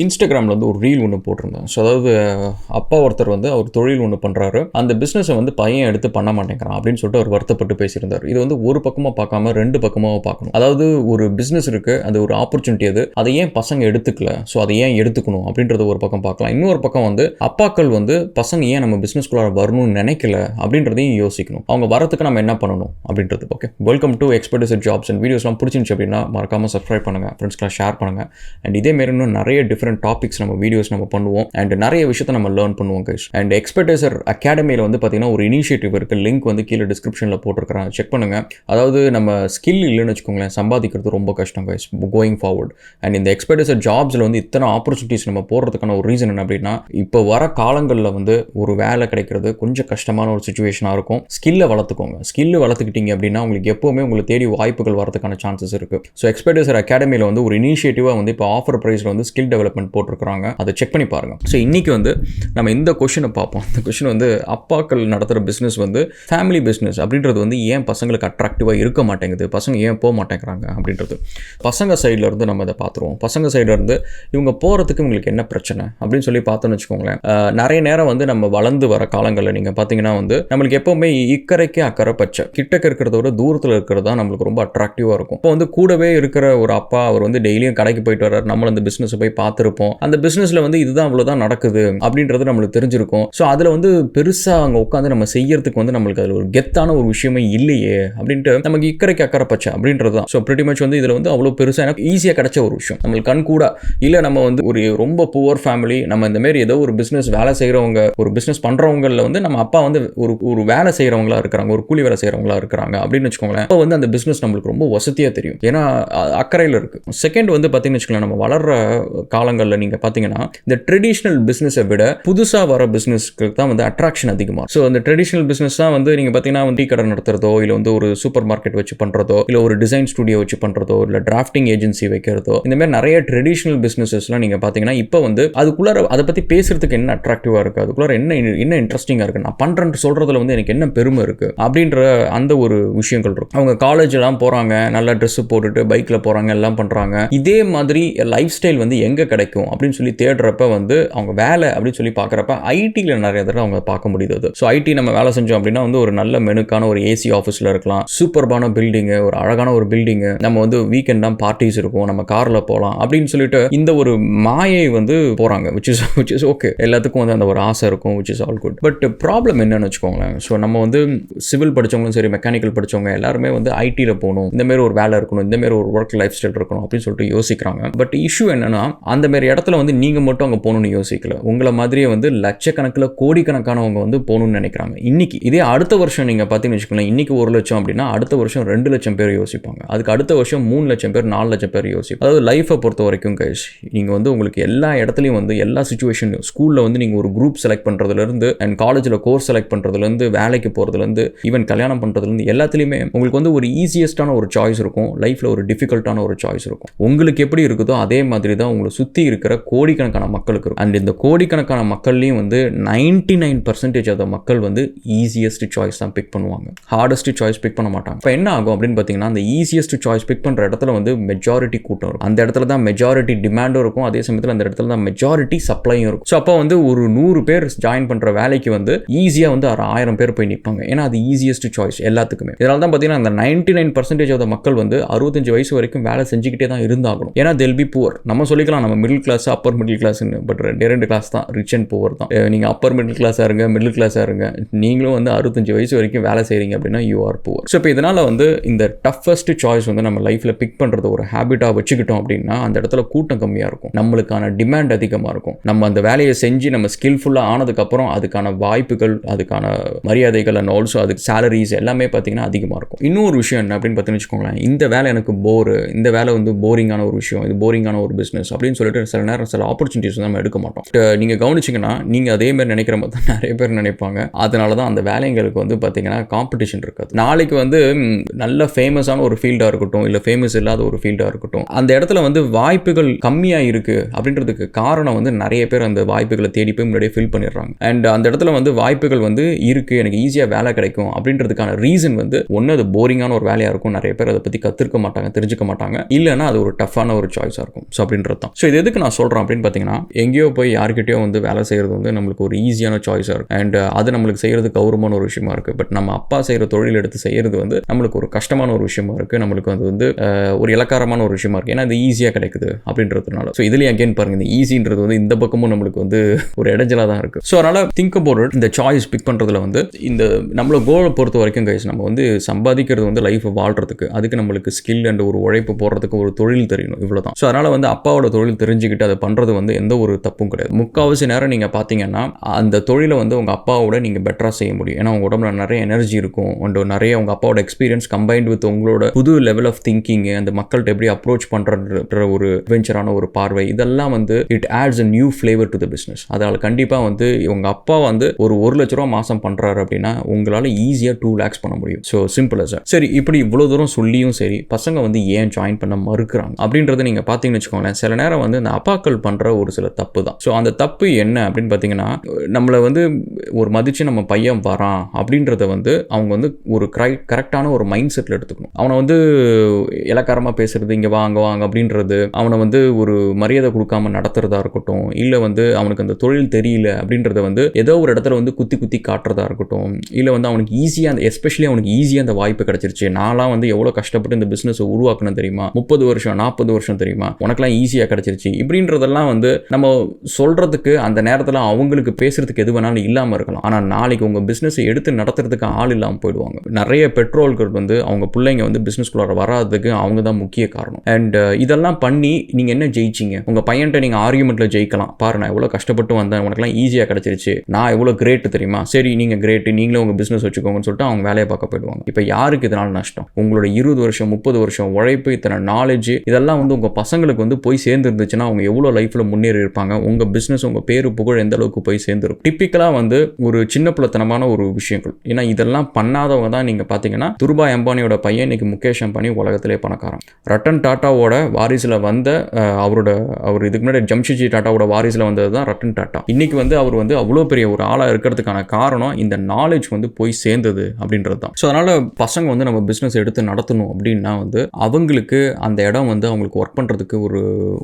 இன்ஸ்டாகிராமில் வந்து ஒரு ரீல் ஒன்று போட்டிருந்தேன். ஸோ அதாவது அப்பா ஒருத்தர் வந்து அவர் தொழில் ஒன்று பண்ணுறாரு. அந்த பிஸ்னஸை வந்து பையன் எடுத்து பண்ண மாட்டேங்கிறான் அப்படின்னு சொல்லிட்டு அவர் வருத்தப்பட்டு பேசியிருந்தார். இது வந்து ஒரு பக்கமாக பார்க்காம ரெண்டு பக்கமாக பார்க்கணும். அதாவது ஒரு பிஸ்னஸ் இருக்குது, அது ஒரு ஆப்பர்ச்சுனிட்டி, அதை ஏன் பசங்க எடுத்துக்கல, ஸோ அதை ஏன் எடுத்துக்கணும் அப்படின்றத ஒரு பக்கம் பார்க்கலாம். இன்னொரு பக்கம் வந்து அப்பாக்கள் வந்து பசங்க ஏன் நம்ம பிஸ்னஸ்குள்ளார வரணும்னு நினைக்கல அப்படின்றதையும் யோசிக்கணும். அவங்க வரத்துக்கு நம்ம என்ன பண்ணணும் அப்படின்றது. Okay, welcome to Expertiser jobs. And வீடியோஸ்லாம் பிடிச்சிருந்துச்சு அப்படின்னா மறக்காமல் சப்ஸ்கிரைப் பண்ணுங்கள், ஃப்ரெண்ட்ஸ்க்கெலாம் ஷேர் பண்ணுங்கள். அண்ட் இதே மாரி இன்னும் நிறைய டிஃப்ரெண்ட் டாபிக்ஸ் நம்ம வீடியோஸ் நம்ம பண்ணுவோம் அண்ட் நிறைய விஷயத்தை நம்ம லேர்ன் பண்ணுவோம் கைஸ். அண்ட் எக்ஸ்பர்டைசர் அகாடமியில் வந்து பார்த்தீங்கன்னா ஒரு இனிஷியேட்டிவ் இருக்குது, லிங்க் வந்து கீழே டிஸ்கிரிப்ஷனில் போட்டிருக்கிறேன், செக் பண்ணுங்கள். அதாவது நம்ம ஸ்கில் இல்லைன்னு வச்சுக்கோங்களேன், சம்பாதிக்கிறது ரொம்ப கஷ்டம் கைஸ் கோயிங் ஃபார்வர்ட். அண்ட் இந்த எக்ஸ்பர்டைசர் ஜாப்ஸில் வந்து இத்தனை ஆப்பர்ச்சுனிட்டிஸ் நம்ம போகிறதுக்கான ஒரு ரீசன் என்ன அப்படின்னா, இப்போ வர காலங்களில் வந்து ஒரு வேலை கிடைக்கிறது கொஞ்சம் கஷ்டமான ஒரு சுச்சுவேஷனாக இருக்கும். ஸ்கில்லை வளர்த்துக்கோங்க. ஸ்கில்லை வளர்த்துக்கிட்டீங்க அப்படின்னா உங்களுக்கு எப்போவுமே உங்களுக்கு தேடி வாய்ப்புகள் வரதுக்கான சான்சஸ் இருக்குது. ஸோ எக்ஸ்பர்டைசர் அகாடமியில் வந்து ஒரு இனிஷியேட்டிவாக வந்து இப்போ ஆஃபர் ப்ரைஸில் வந்து ஸ்கில் டெவலப்மெண்ட் போட்டிருக்காங்க, அதை செக் பண்ணி பாருங்க. ஸோ இன்னைக்கு வந்து நம்ம இந்த கொஸ்டினை பார்ப்போம். இந்த கொஸ்டின் வந்து அப்பாக்கள் நடத்துகிற பிஸ்னஸ் வந்து ஃபேமிலி பிஸ்னஸ் அப்படின்றது வந்து ஏன் பசங்களுக்கு அட்ராக்டிவாக இருக்க மாட்டேங்குது, பசங்க ஏன் போக மாட்டேங்கிறாங்க அப்படின்றது பசங்க சைடில் இருந்து நம்ம அதை பார்த்துருவோம். பசங்க சைடில் இருந்து இவங்க போகிறதுக்கு இவங்களுக்கு என்ன பிரச்சனை அப்படின்னு சொல்லி பார்த்தோன்னு வச்சுக்கோங்களேன். நிறைய நேரம் வந்து நம்ம வளர்ந்து வர காலங்களில் நீங்கள் பார்த்தீங்கன்னா வந்து நம்மளுக்கு எப்போவுமே இக்கரைக்கு அக்கறை பச்சை, கிட்டக்க இருக்கிறத விட தூரத்தில் இருக்கிறது தான் நம்மளுக்கு ரொம்ப அட்ராக்டிவாக இருக்கும். இப்போ வந்து கூடவே இருக்கிற ஒரு அப்பா அவர் வந்து டெய்லியும் கடைக்கு போயிட்டு வர்றாரு, நம்மளும் அந்த பிஸ்னஸை போய் பார்த்துருப்போம். அந்த பிஸ்னஸில் வந்து இதுதான் அவ்வளோதான் நடக்குது அப்படின்றது நம்மளுக்கு தெரிஞ்சிருக்கும். ஸோ அதில் வந்து பெருசாக அங்கே உட்காந்து நம்ம செய்யறதுக்கு வந்து நம்மளுக்கு அதில் ஒரு கெத்தான ஒரு விஷயமே இல்லையே அப்படின்ட்டு நமக்கு இக்கரைக்கு அக்கறை பச்சை அப்படின்றது தான். ஸோ பிரிட்டி மச் வந்து இதில் வந்து அவ்வளோ பெருசாக எனக்கு ஈஸியாக கிடைச்ச ஒரு விஷயம். நம்மளுக்கு கண் கூட இல்லை, நம்ம வந்து ஒரு ரொம்ப புவர் ஃபேமிலி, நம்ம இந்த மாதிரி ஏதோ ஒரு பிஸ்னஸ் வேலை செய்கிறவங்க, ஒரு பிஸ்னஸ் பண்ணுறவங்களில் வந்து நம்ம அப்பா வந்து ஒரு வேலை செய்கிறவங்களா இருக்கிறாங்க, ஒரு கூலி வேலை செய்கிறவங்களா இருக்கிறாங்க அப்படின்னு வச்சுக்கோங்களேன். அப்போ வந்து அந்த பிஸ்னஸ் நம்மளுக்கு ரொம்ப வசதியாக தெரியும், ஏன்னா அக்கறையில் இருக்குது. செகண்ட் வந்து பார்த்தீங்கன்னு வச்சுக்கோங்களேன், நம்ம வளர்ற காலங்களில் நீங்கள் பார்த்தீங்கன்னா இந்த ட்ரெடிஷ்னல் பிஸ்னஸை விட புதுசாக வர பிஸ்னஸ்க்கு தான் வந்து அட்ராக்ஷன் அதிகமாக. ஸோ அந்த ட்ரெடிஷ்னல் பிஸ்னஸ் தான் வந்து நீங்கள் பார்த்தீங்கன்னா வந்து டீ கடை நடத்துறதோ, இல்லை வந்து ஒரு சூப்பர் மார்க்கெட் வச்சு பண்ணுறதோ, இல்லை ஒரு டிசைன் ஸ்டுடியோ வச்சு பண்ணுறதோ, இல்லை டிராஃப்டிங் ஏஜென்சி வைக்கிறதோ, இந்த மாதிரி நிறைய ட்ரெடிஷ்னல் பிஸ்னஸஸ்லாம் நீங்கள் பார்த்தீங்கன்னா இப்போ வந்து அதுக்குள்ளார அதை பற்றி பேசுறதுக்கு என்ன அட்ராக்டிவாக இருக்குது, அதுக்குள்ளார என்ன இன்ட்ரெஸ்டிங்காக இருக்குது, நான் பண்ணுறேன்னு சொல்கிறதுல வந்து எனக்கு என்ன பெருமை இருக்குது அப்படின்ற அந்த ஒரு விஷயங்கள் இருக்கும். அவங்க காலேஜெலாம் போகிறாங்க, நல்ல ட்ரெஸ்ஸு போட்டுட்டு பைக்கில் போகிறாங்க, எல்லாம் பண்ணுறாங்க. இதே மாதிரி லைஃப் ஸ்டைல் வந்து எங்கே கிடைக்கும் அப்படின்னு சொல்லி தேடுறப்ப வந்து அவங்க வேலை அப்படின்னு சொல்லி பார்க்குறப்ப ஐடியில் நிறைய தடவை அவங்க பார்க்க முடியுது. ஸோ ஐடி நம்ம வேலை செஞ்சோம் அப்படின்னா வந்து ஒரு நல்ல மெனுக்கான ஒரு ஏசி ஆஃபீஸில் இருக்கலாம், சூப்பர்பான பில்டிங்கு, ஒரு அழகான ஒரு பில்டிங்கு, நம்ம வந்து வீக்கெண்ட் தான் பார்ட்டிஸ் இருக்கும், நம்ம காரில் போகலாம் அப்படின்னு சொல்லிட்டு இந்த ஒரு மாயை வந்து போகிறாங்க, விச் இஸ் ஓகே. எல்லாத்துக்கும் வந்து அந்த ஒரு ஆசை இருக்கும், which is all good. But problem என்னன்னு வச்சுக்கோங்களேன், ஸோ நம்ம வந்து சிவில் படித்தவங்களும் சரி, மெக்கானிக்கல் படித்தவங்க எல்லாருமே வந்து ஐடியில் போகணும், இந்த மாதிரி ஒரு வேலை இருக்கணும், இந்த மாதிரி ஒரு ஒர்க் லைஃப் ஸ்டைல் இருக்கணும் அப்படின்னு சொல்லிட்டு யோசிக்கிறாங்க. பட் இஷ்யூ என்னன்னா, அந்த மாதிரி இடத்துல வந்து நீங்கள் மட்டும் அங்கே போகணும்னு யோசிக்கல, உங்களை மாதிரியே வந்து லட்சக்கணக்கில் கோடிக்கணக்கானவங்க வந்து போகணும்னு நினைக்கிறாங்க. இன்னைக்கு இதே அடுத்த வருஷம் நீங்கள் பார்த்தீங்கன்னு வச்சுக்கோங்களேன், இன்னைக்கு 1 லட்சம் அப்படின்னா அடுத்த வருஷம் 2 லட்சம் பேர் யோசிப்பாங்க, அதுக்கு அடுத்த வருஷம் 3 லட்சம் பேர், 4 லட்சம் பேர் யோசிப்பாங்க. அதாவது லைஃப்பை பொறுத்த வரைக்கும் கைஸ், நீங்கள் வந்து உங்களுக்கு எல்லா இடத்துலையும் வந்து எல்லா சுச்சுவேஷன்லையும், ஸ்கூலில் வந்து நீங்கள் ஒரு குரூப் செலக்ட் பண்ணுறதுலேருந்து அண்ட் காலேஜில் கோர்ஸ் செலக்ட் பண்ணுறதுலேருந்து வேலைக்கு போகிறதுலேருந்து ஈவன் கல்யாணம் பண்ணுறதுலேருந்து எல்லாத்துலேயுமே உங்களுக்கு வந்து ஒரு ஈஸியஸ்டான ஒரு சாய்ஸ் இருக்கும், லைஃப்பில் ஒரு டிஃபிகல்ட்டான ஒரு சாய்ஸ் இருக்கும். உங்களுக்கு எப்படி இருக்குதோ அதே மாதிரி தான் உங்களை சுற்றி இருக்கிற கோடிக்கணக்கான மக்களுக்கு இருக்கும். அண்ட் இந்த கோடிக்கணக்கான மக்கள்லையும் வந்து 99% ஆஃப் மக்கள் வந்து ஈஸியஸ்ட் சாய்ஸ் தான் பிக் பண்ணுவாங்க, ஹார்டஸ்ட் சாய்ஸ் பிக் பண்ண மாட்டாங்க. இப்போ என்ன ஆகும் அப்படின்னு பார்த்தீங்கன்னா, அந்த ஈஸியஸ்ட் சாய்ஸ் பிக் பண்ணுற இடத்துல வந்து மெஜாரிட்டி கூட்டம் இருக்கும், அந்த இடத்துல தான் மெஜாரிட்டி டிமாண்டும் இருக்கும், அதே சமயத்தில் அந்த இடத்துல தான் மெஜாரிட்டி சப்ளையும் இருக்கும். ஸோ அப்போ வந்து ஒரு 100 பேர் ஜாயின் பண்ணுற வேலைக்கு வந்து ஈஸியாக வந்து 1000 பேர் போய் நிற்பாங்க, ஏன்னா அது ஈஸியஸ்ட் சாய்ஸ் எல்லாத்துக்குமே. இதனால தான் பார்த்தீங்கன்னா அந்த 99% ஆஃப் மக்கள் வந்து 65 வயசு வரைக்கும் வேலை செஞ்சுக்கிட்டே தான் இருந்தாகணும், ஏன்னா they'll be poor. நம்ம சொல்லிக்கலாம் நம்ம மிடில் கிளாஸ் அப்பர் மிடில் கிளாஸ்ன்னு, பட் ரெண்டு கிளாஸ் தான், ரிச் அண்ட் புவர் தான். நீங்கள் அப்பர் மிடில் கிளாஸாக இருங்க, மிடில் கிளாஸாக இருங்க, நீங்களும் வந்து 65 வயசு வரைக்கும் வேலை செய்கிறீங்க அப்படின்னா யூ ஆர் புவர். ஸோ இப்போ இதனால் வந்து இந்த டஃபஸ்ட் சாய்ஸ் வந்து நம்ம லைஃப்பில் பிக் பண்ணுறது ஒரு ஹேபிட்டாக வச்சுக்கிட்டோம் அப்படின்னா அந்த இடத்துல கூட்டம் கம்மியாக இருக்கும், நம்மளுக்கான டிமாண்ட் அதிகமாக இருக்கும். நம்ம அந்த வேலையை செஞ்சு நம்ம ஸ்கில்ஃபுல்லாக ஆனதுக்கப்புறம் அதுக்கான வாய்ப்புகள், அதுக்கான மரியாதைகள் அண்ட் ஆல்சோ அதுக்கு சேலரிஸ் எல்லாமே பார்த்தீங்கன்னா அதிகமாக இருக்கும். இன்னொரு விஷயம் என்ன அப்படின்னு பார்த்தீங்கன்னு வச்சுக்கோங்களேன், இந்த வேலை எனக்கு போரு, இந்த வேலை வந்து போரிங்கான ஒரு விஷயம், இது போரிங்கான ஒரு பிஸ்னஸ் அப்படின்னு சொல்லிட்டு சில நேரம் சில ஆப்பர்ச்சுனிட்டிஸ் நம்ம எடுக்க மாட்டோம். நீங்கள் கவனிச்சிங்கன்னா நீங்கள் அதே மாதிரி நினைக்கிற மாதிரி தான் நிறைய பேர் நினைப்பாங்க. அதனால தான் அந்த வேலைங்களுக்கு வந்து பார்த்தீங்கன்னா காம்படிஷன் இருக்காது. நாளைக்கு வந்து நல்ல ஃபேமஸான ஒரு ஃபீல்டாக இருக்கட்டும், இல்லை ஃபேமஸ் இல்லாத ஒரு ஃபீல்டாக இருக்கட்டும், அந்த இடத்துல வந்து வாய்ப்புகள் கம்மியாக இருக்குது அப்படின்றதுக்கு காரணம் வந்து நிறைய பேர் அந்த வாய்ப்புகளை தேடி போய் முன்னாடியே ஃபில் பண்ணிடுறாங்க. அண்ட் அந்த இடத்துல வந்து வாய்ப்புகள் வந்து இருக்குது, எனக்கு ஈஸியாக வேலை கிடைக்கும் அப்படின்றதுக்கான ரீசன் வந்து ஒன்று அது போரிங்கான ஒரு வேலையாக இருக்கும், நிறைய பேர் அதை பற்றி கற்றுக்க மாட்டாங்க, தெரிஞ்சுக்க மாட்டாங்க, இல்லைன்னா அது ஒரு டஃப்பான ஒரு சாய்ஸாக இருக்கும். ஸோ அப்படின்றது தான். ஸோ இது எதுக்கு நான் சொல்கிறேன் அப்படின்னு பார்த்தீங்கன்னா, எங்கேயோ போய் யார்கிட்டயோ வந்து வேலை செய்கிறது வந்து நம்மளுக்கு ஒரு ஈஸியான சாய்ஸாக இருக்குது. அண்ட் அது நம்மளுக்கு செய்கிறது கௌரவமான ஒரு விஷயமா இருக்குது. பட் நம்ம அப்பா செய்கிற தொழில் எடுத்து செய்கிறது வந்து நம்மளுக்கு ஒரு கஷ்டமான ஒரு விஷயமா இருக்குது. நம்மளுக்கு அது வந்து ஒரு இலக்காரமான ஒரு விஷயமா இருக்குது. ஏன்னா இது ஈஸியாக கிடைக்குது அப்படின்றதுனால. ஸோ இதுலேயே அகேன் பாருங்கள், இந்த ஈஸின்றது வந்து இந்த பக்கமும் நம்மளுக்கு வந்து ஒரு இடைஞ்சலாக தான் இருக்குது. ஸோ அதனால் திங்க் அபவுட் இட். இந்த சாய்ஸ் பிக் பண்ணுறதுல வந்து இந்த நம்மளோட கோலை பொறுத்த வரைக்கும் கைஸ், நம்ம வந்து சம்பாதிக்கிறது வந்து லைஃப்பை வாழ்றதுக்கு, அதுக்கு நம்மளுக்கு ஸ்கில் அண்ட் ஒரு உழைப்பு போடுறதுக்கு ஒரு தொழில் தெரியணும், இவ்வளோதான். ஸோ அதனால் வந்து அப்பாவோட தொழில் தெரிஞ்சுக்கிட்டு அதை பண்ணுறது வந்து எந்த ஒரு தப்பும் கிடையாது. முக்கால்வாசி நேரம் நீங்கள் பார்த்தீங்கன்னா அந்த தொழிலை வந்து உங்கள் அப்பாவோட நீங்கள் பெட்டராக செய்ய முடியும். ஏன்னா உங்கள் உடம்புல நிறைய எனர்ஜி இருக்கும், அண்ட் நிறைய உங்கள் அப்பாவோட எக்ஸ்பீரியன்ஸ் கம்பைன்ட் வித் உங்களோட புது லெவல் ஆஃப் திங்கிங், அந்த மக்கள்கிட்ட எப்படி அப்ரோச் பண்ணுற ஒரு வெஞ்சரான ஒரு பார்வை, இதெல்லாம் வந்து it ads a new flavour to the business. அதனால் கண்டிப்பாக வந்து உங்கள் அப்பா வந்து ஒரு ₹1,00,000 மாதம் பண்ணுறாரு அப்படின்னா உங்களால் ஈஸியாக 2 lakhs பண்ண முடியும். So simple sir. சரி, இப்படி இவ்வளோ தூரம் சொல்லியும் சரி பசங்க வந்து ஏன் ஜாயின் பண்ண மறுக்கிறாங்க அப்படின்றத நீங்கள் பார்த்தீங்கன்னு வச்சுக்கோங்களேன். சில நேரம் வந்து இந்த அப்பாக்கள் பண்ணுற ஒரு சில தப்பு தான். ஸோ அந்த தப்பு என்ன அப்படின்னு பார்த்தீங்கன்னா, நம்மளை வந்து ஒரு மதித்து நம்ம பையன் வரான் அப்படின்றத வந்து அவங்க வந்து ஒரு கரெக்டான ஒரு மைண்ட் செட்டில் எடுத்துக்கணும். அவனை வந்து இலக்காரமாக பேசுறது, இங்கே வாங்க வாங்க அப்படின்றது, அவனை வந்து ஒரு மரியாதை கொடுக்காம நடத்துறதா இருக்கட்டும், இல்லை வந்து அவனுக்கு அந்த தொழில் தெரியல அப்படின்றத வந்து ஏதோ ஒரு இடத்துல வந்து குத்தி குத்தி காட்டுறதா இருக்கட்டும், இல்லை வந்து அவனுக்கு ஈஸியாக அந்த எஸ்பெஷலி அவனுக்கு ஈஸியாக அந்த வாய்ப்பு கிடைச்சிருச்சு. நான்லாம் வந்து எவ்வளோ கஷ்டப்பட்டு இந்த பிஸ்னஸை உருவாக்கணும் தெரியுமா, 30 வருஷம் 40 வருஷம் தெரியுமா, உனக்குலாம் ஈஸியாக கிடைச்சிருச்சு இப்படின்றதெல்லாம் வந்து நம்ம சொல்கிறதுக்கு அந்த நேரத்தில் அவங்களுக்கு பேசுறதுக்கு எது வேணாலும் இல்லாமல் இருக்கலாம். ஆனால் நாளைக்கு உங்கள் பிஸ்னஸை எடுத்து நடத்துறதுக்கு ஆள் இல்லாமல் போயிடுவாங்க. நிறைய பெட்ரோல்கள் வந்து அவங்க பிள்ளைங்க வந்து பிஸ்னஸ்குள்ளார வராதுக்கு அவங்க தான் முக்கிய காரணம். அண்ட் இதெல்லாம் பண்ணி நீங்கள் என்ன ஜெயிச்சிங்க? உங்கள் பையன்கிட்ட நீங்கள் ஆர்கியூமெண்ட்டில் ஜெயிக்கலாம். பாரு, நான் எவ்வளோ கஷ்டப்பட்டு வந்தேன், உனக்குலாம் ஈஸியாக கிடைச்சிருச்சு, நான் எவ்வளோ கிரேட் தெரியுமா, சரி நீங்கள் கிரேட்டு, நீங்களே உங்கள் பிஸ்னஸ் வச்சுக்கோங்கன்னு சொல்லிட்டு அவங்க வேலையை பார்க்க போயிடுவாங்க. இப்போ யாருக்கு இதனால் நஷ்டம்? உங்களோட 20 வருஷம் 30 வருஷம் உழைப்பு, இத்தனை நாலேஜ், இதெல்லாம் வந்து உங்கள் பசங்களுக்கு வந்து போய் சேர்ந்து இருந்துச்சுன்னா அவங்க எவ்வளோ லைஃப்பில் முன்னேறி இருப்பாங்க, உங்கள் பிஸ்னஸ் உங்கள் பேரு புகழ் எந்த அளவுக்கு போய் சேர்ந்துருக்கும். டிப்பிக்கலாக வந்து ஒரு சின்ன பிள்ளைத்தனமான ஒரு விஷயங்கள். ஏன்னா இதெல்லாம் பண்ணாதவங்க தான் நீங்கள் பார்த்தீங்கன்னா துருபாய் அம்பானியோட பையன் இன்னைக்கு முகேஷ் அம்பானி உலகத்திலே பணக்காரன். ரட்டன் டாட்டாவோட வாரிசில் வந்த அவர் இதுக்கு முன்னாடி ஜம்ஷெட்ஜி டாட்டாவோட வாரிசில் வந்தது தான் ரட்டன் டாட்டா. இன்னைக்கு வந்து அவர் வந்து அவ்வளோ பெரிய ஒரு ஆளாக இருக்கிறதுக்கான காரணம் இந்த நாலேஜ் வந்து போய் சேர்ந்தது அப்படின்றது தான். ஸோ அதனால் பசங்க வந்து நம்ம பிஸ்னஸ் எடுத்து நடத்தணும் அப்படின்னா வந்து அவங்களுக்கு அந்த இடம் வந்து அவங்களுக்கு ஒர்க் பண்ணுறதுக்கு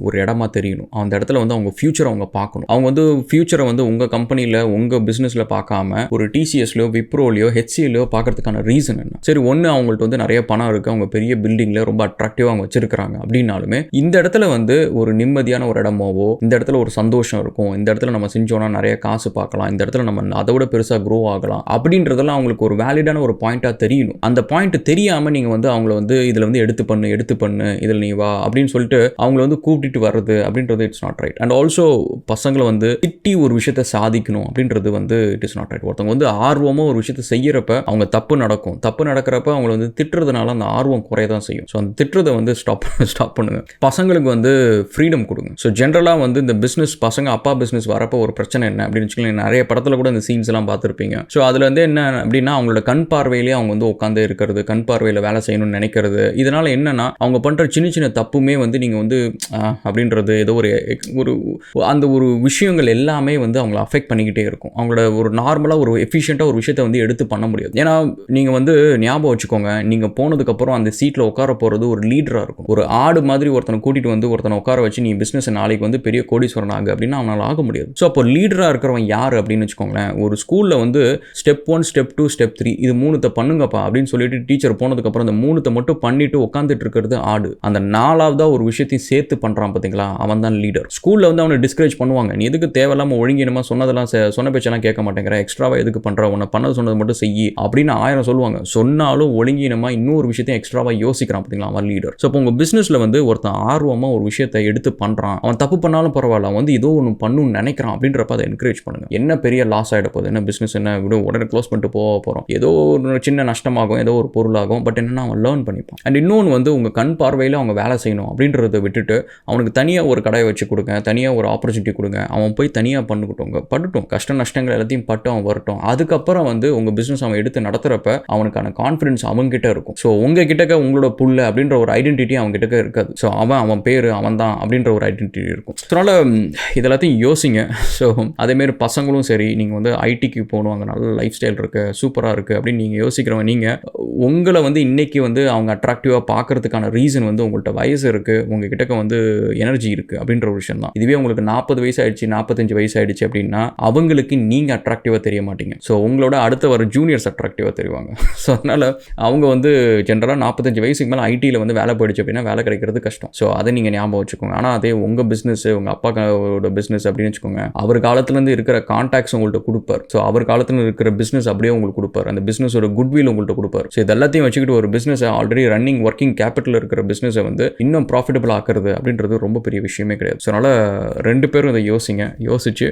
ஒரு இடமா தெரியணும். அந்த இடத்துல வந்து அவங்க ஃபியூச்சரை அவங்க பார்க்கணும். அவங்க வந்து ஃபியூச்சரை வந்து உங்கள் கம்பெனியில் உங்கள் பிஸ்னஸில் பார்க்காம ஒரு டிசிஎஸ்லையோ விப்ரோலையோ ஹெச்சிலையோ பார்க்கறதுக்கான ரீசன் என்ன? சரி, ஒன்று அவங்கள்ட்ட வந்து நிறைய பணம் இருக்குது, அவங்க பெரிய பில்டிங்கில் ரொம்ப அட்ராக்டிவாக அவங்க வச்சிருக்கிறாங்க அப்படின்னாலுமே இந்த இடத்துல வந்து ஒரு நிம்மதியான ஒரு இடமாவோ, இந்த இடத்துல ஒரு சந்தோஷம் இருக்கும், இந்த இடத்துல நம்ம செஞ்சோன்னா நிறைய காசு பார்க்கலாம், இந்த இடத்துல நம்ம அதை விட பெருசாக க்ரோ ஆகலாம் அப்படின்றதெல்லாம் அவங்களுக்கு ஒரு வேலிடான ஒரு பாயிண்டாக தெரியணும். அந்த பாயிண்ட் தெரியாமல் நீங்கள் வந்து அவங்கள வந்து இதில் வந்து எடுத்து பண்ணு இதில் நீ வா அப்படின்னு சொல்லிட்டு அவங்கள வந்து கூப்பிட்டு வர்றது அப்படின்றது it's not right. And also பசங்களை வந்து திட்டி ஒரு விஷயத்தை சாதிக்கணும் அப்படின்றது வந்து இட் இஸ் நாட் ரைட். ஒருத்தவங்க வந்து ஆர்வமாக ஒரு விஷயத்தை செய்யறப்ப அவங்க தப்பு நடக்கிறப்ப அவங்கள வந்து திட்டுறதுனால அந்த ஆர்வம் குறைய தான் செய்யும். ஸோ அந்த திட்டுறதை வந்து ஸ்டாப் பண்ணுங்க. பசங்களுக்கு வந்து ஃப்ரீடம் கொடுங்க. ஸோ ஜென்ரலாக வந்து இந்த பிஸ்னஸ் பசங்க அப்பா பிஸ்னஸ் வரப்போ ஒரு பிரச்சனை என்ன அப்படின்னு வச்சுக்கோங்க, நிறைய படத்தில் கூட இந்த சீன்ஸ் எல்லாம் பார்த்துருப்பீங்க. ஸோ அதில் வந்து என்ன அப்படின்னா அவங்களோட கண் பார்வையிலேயே அவங்க வந்து உட்காந்து இருக்கிறது, கண் பார்வையில் வேலை செய்யணும்னு நினைக்கிறது. இதனால என்னன்னா அவங்க பண்ணுற சின்ன தப்புமே வந்து நீங்கள் வந்து அப்படின்றது ஏதோ ஒரு அந்த ஒரு விஷயங்கள் எல்லாமே வந்து அவங்கள அஃபெக்ட் பண்ணிக்கிட்டே இருக்கும். அவங்களோட ஒரு நார்மலாக ஒரு எஃபிஷியண்டாக ஒரு விஷயத்தை வந்து எடுத்து பண்ண முடியாது. ஏன்னா நீங்கள் வந்து ஞாபகம் வச்சுக்கோங்க, நீங்கள் போனதுக்கப்புறம் அந்த சீட்டில் உட்கார போகிறது ஒரு லீடராக இருக்கும். ஒரு ஆடு மாதிரி ஒருத்தனை கூட்டிகிட்டு வந்து ஒருத்தனை உட்கார வச்சு நீ பிஸ்னஸ் நாளைக்கு வந்து பெரிய கோடீஸ்வரன் ஆகு அப்படின்னா அவனால் ஆக முடியாது. ஸோ அப்போ லீடராக இருக்கிறவன் யார் அப்படின்னு வச்சுக்கோங்களேன். ஒரு ஸ்கூலில் வந்து ஸ்டெப் 1 ஸ்டெப் 2 ஸ்டெப் 3 இது 3 பண்ணுங்கப்பா அப்படின்னு சொல்லிட்டு டீச்சர் போனதுக்கப்புறம் அந்த 3 மட்டும் பண்ணிட்டு உட்காந்துட்டு இருக்கிறது ஆடு. அந்த 4ஆவதா ஒரு விஷயத்தையும் சேர்த்து பண்ணுறான் பார்த்தீங்களா, அவன் தான் லீடர். ஸ்கூலில் வந்து அவனை டிஸ்கரேஜ் பண்ணுவாங்க, நீ எதுக்கு தேவையில்லாமல் ஒழுங்கினமாக சொன்ன பேச்செல்லாம் கேட்க மாட்டேங்கிற, எக்ஸ்ட்ராவாக எதுக்கு பண்ணுற, உன்னை பண்ணது சொன்னது மட்டும் செய்யி அப்படின்னு 1000 சொல்லுவாங்க. சொன்னாலும் ஒழுங்கினமாக இன்னொரு விஷயத்தையும் எக்ஸ்ட்ராவாக யோசிக்கிறான் பார்த்தீங்களா, அவன் லீடர். ஸோ இப்போ உங்கள் பிஸ்னஸில் வந்து ஒருத்தன் ஆர்வமாக ஒரு விஷயத்தை எடுத்து பண்ணுறான், அவன் தப்பு பண்ணாலும் பரவாயில்ல, அவன் வந்து ஏதோ ஒன்று பண்ணணும்னு நினைக்கிறான் அப்படின்றப்ப அதை என்கரேஜ் பண்ணுங்க. என்ன பெரிய லாஸ் ஆகிட போகுது, என்ன பிஸ்னஸ் என்ன விட உடனே க்ளோஸ் பண்ணிட்டு போகிறோம், ஏதோ ஒரு சின்ன நஷ்டமாகும், ஏதோ ஒரு பொருளாகும், பட் என்னன்னா அவன் லேர்ன் பண்ணிப்பான். அண்ட் இன்னொன்று வந்து உங்கள் கண் பார்வையில் அவங்க வேலை செய்யணும் அப்படின்றத விட்டுட்டு அவனுக்கு தனியாக ஒரு கடையை வச்சு கொடுங்க, தனியாக ஒரு ஆப்பர்ச்சுனிட்டி கொடுங்க, அவன் போய் தனியாக பட்டுட்டும் கஷ்ட நஷ்டங்கள் எல்லாத்தையும் பட்டு அவன் வரட்டும். அதுக்கப்புறம் வந்து உங்கள் பிஸ்னஸ் அவன் எடுத்து நடத்துகிறப்ப அவனுக்கான கான்ஃபிடன்ஸ் அவங்ககிட்ட இருக்கும். ஸோ உங்கள் கிட்டக்க உங்களோட புள்ள அப்படின்ற ஒரு ஐடென்டிட்டி அவங்க கிட்டக்க இருக்காது. ஸோ அவன் பேர் அவன் தான் அப்படின்ற ஒரு ஐடென்டிட்டி இருக்கும். அதனால் இதெல்லாத்தையும் யோசிங்க. ஸோ அதேமாரி பசங்களும் சரி, நீங்கள் வந்து ஐடிக்கு போகணும், அங்கே நல்ல லைஃப் ஸ்டைல் இருக்குது, சூப்பராக இருக்குது அப்படின்னு நீங்கள் யோசிக்கிறவங்க, நீங்கள் உங்களை வந்து இன்றைக்கி வந்து அவங்க அட்ராக்டிவாக பார்க்குறதுக்கான ரீசன் வந்து உங்கள்கிட்ட வயசு இருக்குது, உங்கள் கிட்டக்க வந்து எனர்ஜி இருக்குது அப்படின்ற ஒரு விஷயம் தான். இதுவே உங்களுக்கு 40 வயசு ஆயிடுச்சு 45 வயசு ஆயிடுச்சு அப்படின்னா அவங்களுக்கு நீங்கள் அட்ராக்டிவாக தெரிய மாட்டீங்க. ஸோ உங்களோட அடுத்த வர ஜூனியர்ஸ் அட்ராக்டிவாக தெரிவாங்க. ஸோ அதனால் அவங்க வந்து ஜென்ரலாக 45 வயசுக்கு மேலே ஐடியில் வந்து வேலை போயிடுச்சு அப்படின்னா வேலை கிடைக்கிறது கஷ்டம். ஸோ அதை நீங்கள் ஞாபகம் வச்சுக்கோங்க. ஆனால் அதே உங்கள் பிஸ்னஸ் உங்கள் அப்பாவோட பிஸ்னஸ் அப்படின்னு வச்சுக்கோங்க, அவர் காலத்துலேருந்து இருக்கிற கான்டாக்ட்ஸ் உங்கள்கிட்ட கொடுப்பார். ஸோ அவர் காலத்தில் இருக்கிற பிஸ்னஸ் அப்படியே உங்களுக்கு கொடுப்பார். அந்த பிஸ்னஸோட குட்வில் உங்கள்கிட்ட கொடுப்பார். ஸோ இது எல்லாத்தையும் வச்சுக்கிட்டு ஒரு பிஸ்னஸை ஆல்ரெடி ரன்னிங் ஒர்க்கிங் கேபிட்டல் இருக்கிற பிஸ்னஸை வந்து இன்னும் ப்ராஃபிட்டபிள் ஆக்குறது அப்படின்றது ரொம்ப பெரிய விஷயமே கிடையாது. ஸோ அதனால் 2 பேரும் இதை யோசிச்சு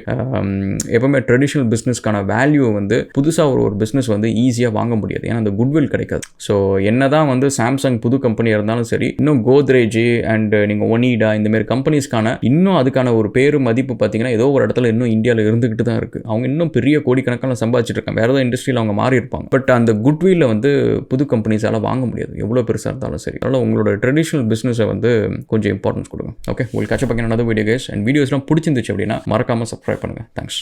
எப்பவுமே ட்ரெடிஷ்னல் பிஸ்னஸ்க்கான வேல்யூ வந்து புதுசாக ஒரு பிஸ்னஸ் வந்து ஈஸியாக வாங்க முடியாது. ஏன்னா அந்த குட்வில் கிடைக்காது. ஸோ என்னதான் வந்து சாம்சங் புது கம்பெனியாக இருந்தாலும் சரி, இன்னும் கோத்ரேஜ் அண்ட் நீங்கள் ஒனிடா இந்தமாரி கம்பெனிஸ்க்கான இன்னும் அதுக்கான ஒரு பேரு மதிப்பு பார்த்தீங்கன்னா ஏதோ ஒரு இடத்துல இன்னும் இந்தியாவில் இருந்துகிட்டு தான் இருக்குது. அவங்க இன்னும் பெரிய கோடிக்கணக்கான சம்பாதிச்சிட்டு இருக்காங்க. வேறு ஏதோ இண்டஸ்ட்ரியில் அவங்க மாறி இருப்பாங்க. பட் அந்த குட்வில் வந்து புது கம்பெனிஸால் வாங்க முடியாது, எவ்வளோ பெருசாக இருந்தாலும் சரி. அதனால் உங்களோட ட்ரெடிஷ்னல் பிஸ்னஸை வந்து கொஞ்சம் இம்பார்ட்டன்ஸ் கொடுங்க. ஓகே, உங்களுக்கு catch up again another video guys. And வீடியோஸ்லாம் பிடிச்சிருந்துச்சு அப்படின்னா மறக்காமல் சப்ஸ்கிரைப் பண்ணுங்கள். தேங்க்ஸ்.